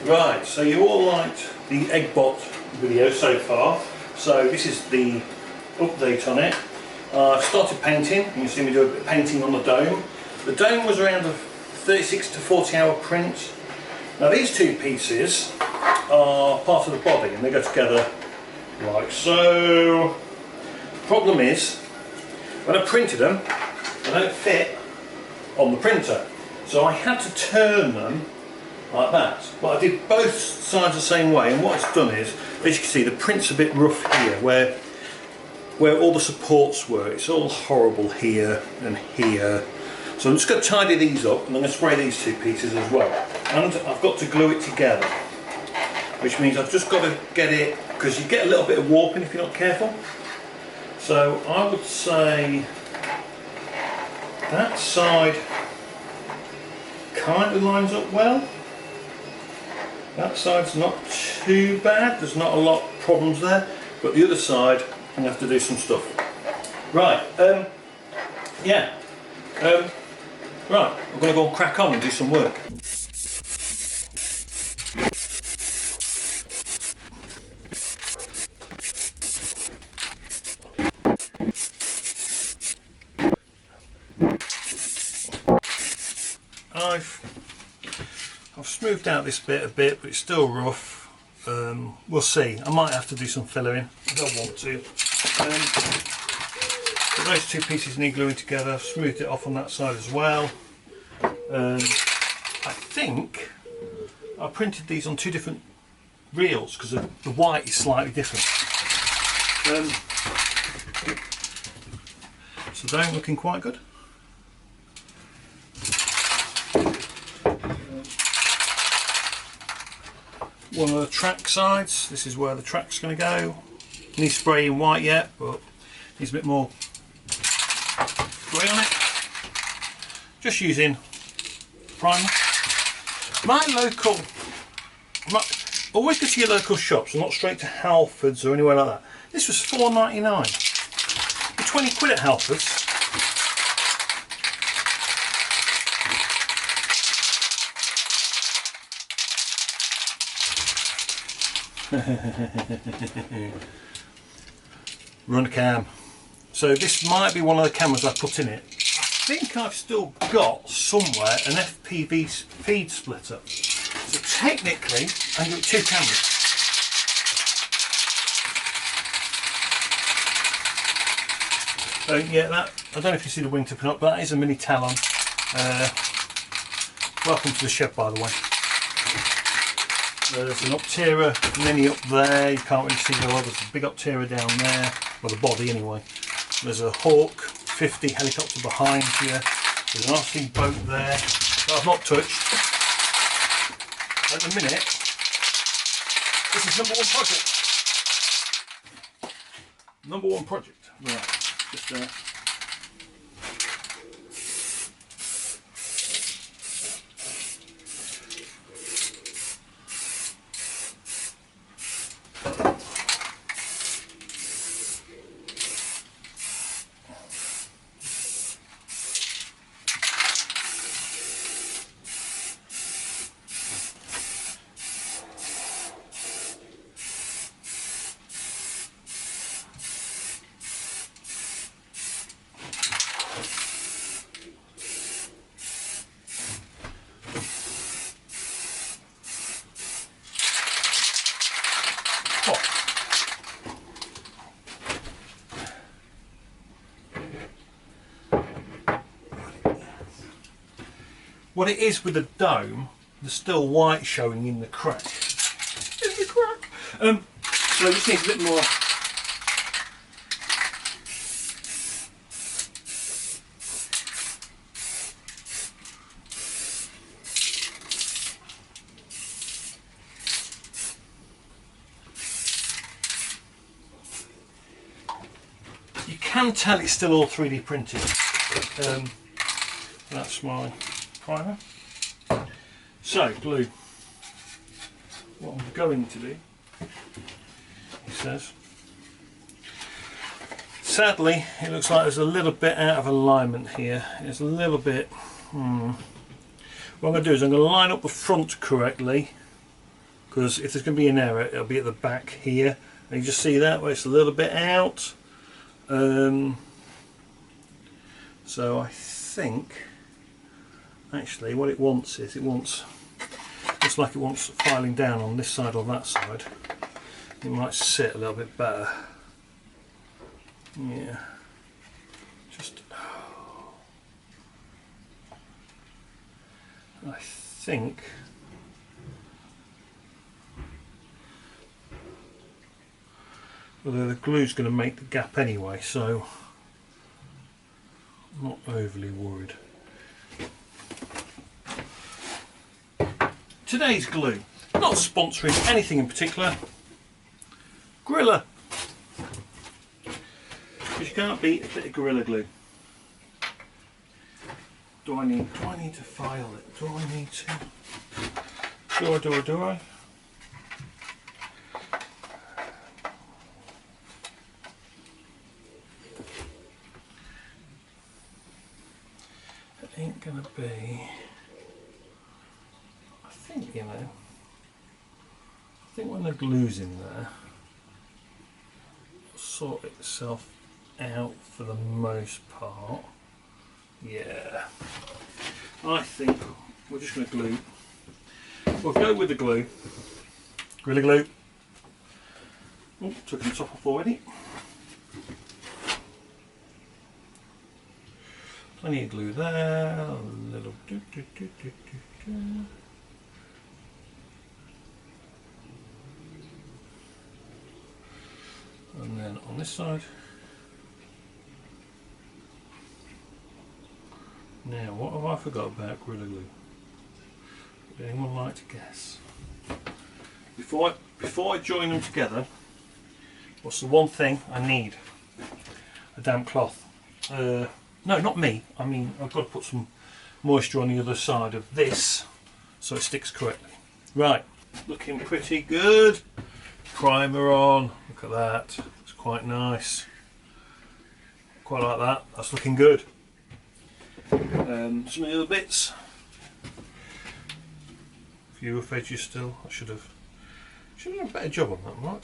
Right, so you all liked the Eggbot video so far. So this is the update on it. I've started painting, and you see me do a bit of painting on the dome. The dome was around a 36 to 40 hour print. Now these two pieces are part of the body and they go together like so. Problem is, when I printed them, they don't fit on the printer. So I had to turn them like that. But I did both sides the same way, and what it's done is, as you can see, the print's a bit rough here, where all the supports were. It's all horrible here and here. So I'm just going to tidy these up, and I'm going to spray these two pieces as well. And I've got to glue it together, which means I've just got to get it, because you get a little bit of warping if you're not careful. So I would say that side kind of lines up well. That side's not too bad, there's not a lot of problems there, but the other side I'm going to have to do some stuff. Right, right, I'm going to go and crack on and do some work. I've smoothed out this bit a bit, but it's still rough. We'll see. I might have to do some fillering. I don't want to. But those two pieces need gluing together. I've smoothed it off on that side as well. I think I printed these on two different reels because the white is slightly different. So they're looking quite good. One of the track sides, this is where the track's going to go. Needs spraying white yet, but needs a bit more grey on it. Just using primer. Always go to your local shops and not straight to Halfords or anywhere like that. This was £4.99. For 20 quid at Halfords. Run cam. So this might be one of the cameras I put in it. I think I've still got somewhere an FPV feed splitter. So technically I've got two cameras. So yeah, that, I don't know if you see the wingtip or not, but that is a mini Talon. Welcome to the shed, by the way. There's an Uppbeat mini up there, you can't really see the lot. There's a big Uppbeat down there, well the body anyway. There's a Hawk 50 helicopter behind here. There's an RC boat there that I've not touched. At the minute, this is number one project. Number one project. Right, just there. What it is with the dome, there's still white showing in the crack. In the crack! So it just needs a bit more. You can tell it's still all 3D printed. That's my primer. So, glue. What I'm going to do, it says. Sadly, it looks like there's a little bit out of alignment here. It's a little bit. What I'm going to do is I'm going to line up the front correctly, because if there's going to be an error, it'll be at the back here, and you just see that where it's a little bit out. So I think actually what it wants is, looks like it wants filing down on this side or that side. It might sit a little bit better. Yeah, just I think although the glue's going to make the gap anyway, so I'm not overly worried. Today's glue, not sponsoring anything in particular. Gorilla, because you can't beat a bit of Gorilla Glue. Do I need to file it? Do I need to? Do I? It ain't gonna be. I think, you know. I think when the glue's in there, it'll sort itself out for the most part. Yeah, I think we're just going to glue. We'll go with the glue. Gorilla Glue. Oh, took the top off already. Plenty of glue there. A little. And then on this side. Now, what have I forgot about Gorilla Glue? Would anyone like to guess? Before I join them together, what's the one thing I need? A damp cloth. No, not me. I mean, I've got to put some moisture on the other side of this so it sticks correctly. Right, looking pretty good. Primer on. Look at that. It's quite nice. Quite like that. That's looking good. Some of the other bits. Few rough edges still. I should have done a better job on that, Mark.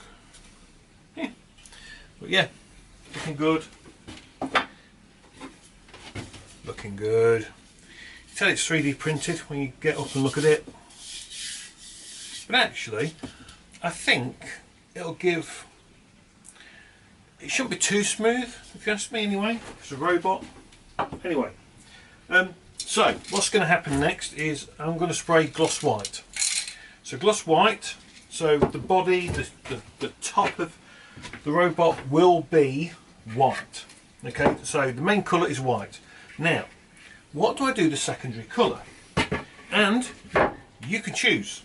Yeah. But yeah, looking good. Looking good. You tell it's 3D printed when you get up and look at it. But actually, I think it'll give. It shouldn't be too smooth, if you ask me anyway. It's a robot. Anyway. So what's going to happen next is I'm going to spray gloss white. So gloss white, so the body, the top of the robot will be white. Okay, so the main colour is white. Now, what do I do the secondary colour? And you can choose.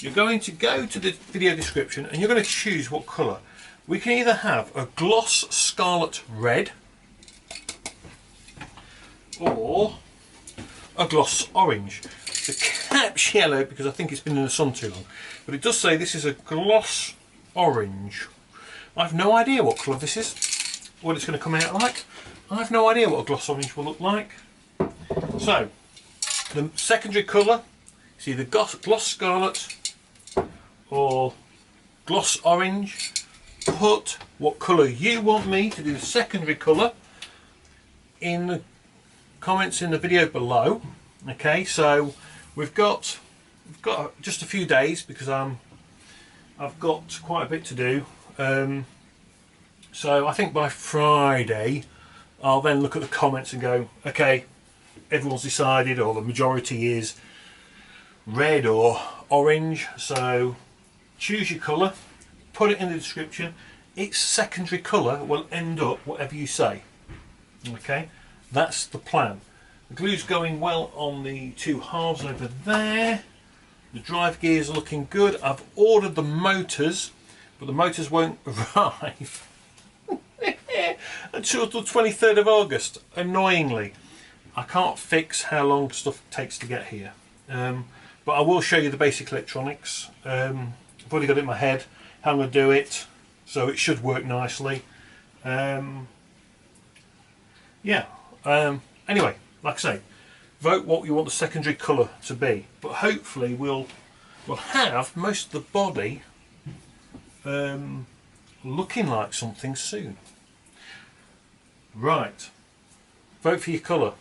You're going to go to the video description and you're going to choose what colour. We can either have a gloss scarlet red or a gloss orange. The cap's yellow because I think it's been in the sun too long, but it does say this is a gloss orange. I have no idea what colour this is, what it's going to come out like. I have no idea what a gloss orange will look like. So the secondary colour is either gloss scarlet or gloss orange. Put what colour you want me to do the secondary colour in the comments in the video below. Okay, so we've got just a few days because I've got quite a bit to do. So I think by Friday I'll then look at the comments and go, okay, everyone's decided, or the majority is red or orange. So choose your colour, put it in the description. Its secondary colour will end up whatever you say. Okay, that's the plan. The glue's going well on the two halves over there. The drive gears are looking good. I've ordered the motors, but the motors won't arrive until the 23rd of August, annoyingly. I can't fix how long stuff takes to get here. But I will show you the basic electronics. I've already got it in my head how I'm going to do it, so it should work nicely. Yeah. Anyway, like I say, vote what you want the secondary colour to be, but hopefully we'll will have most of the body looking like something soon. Right, vote for your colour.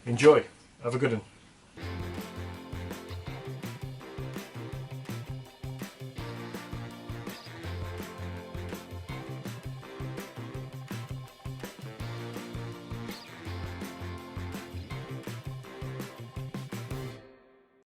Enjoy, have a good one.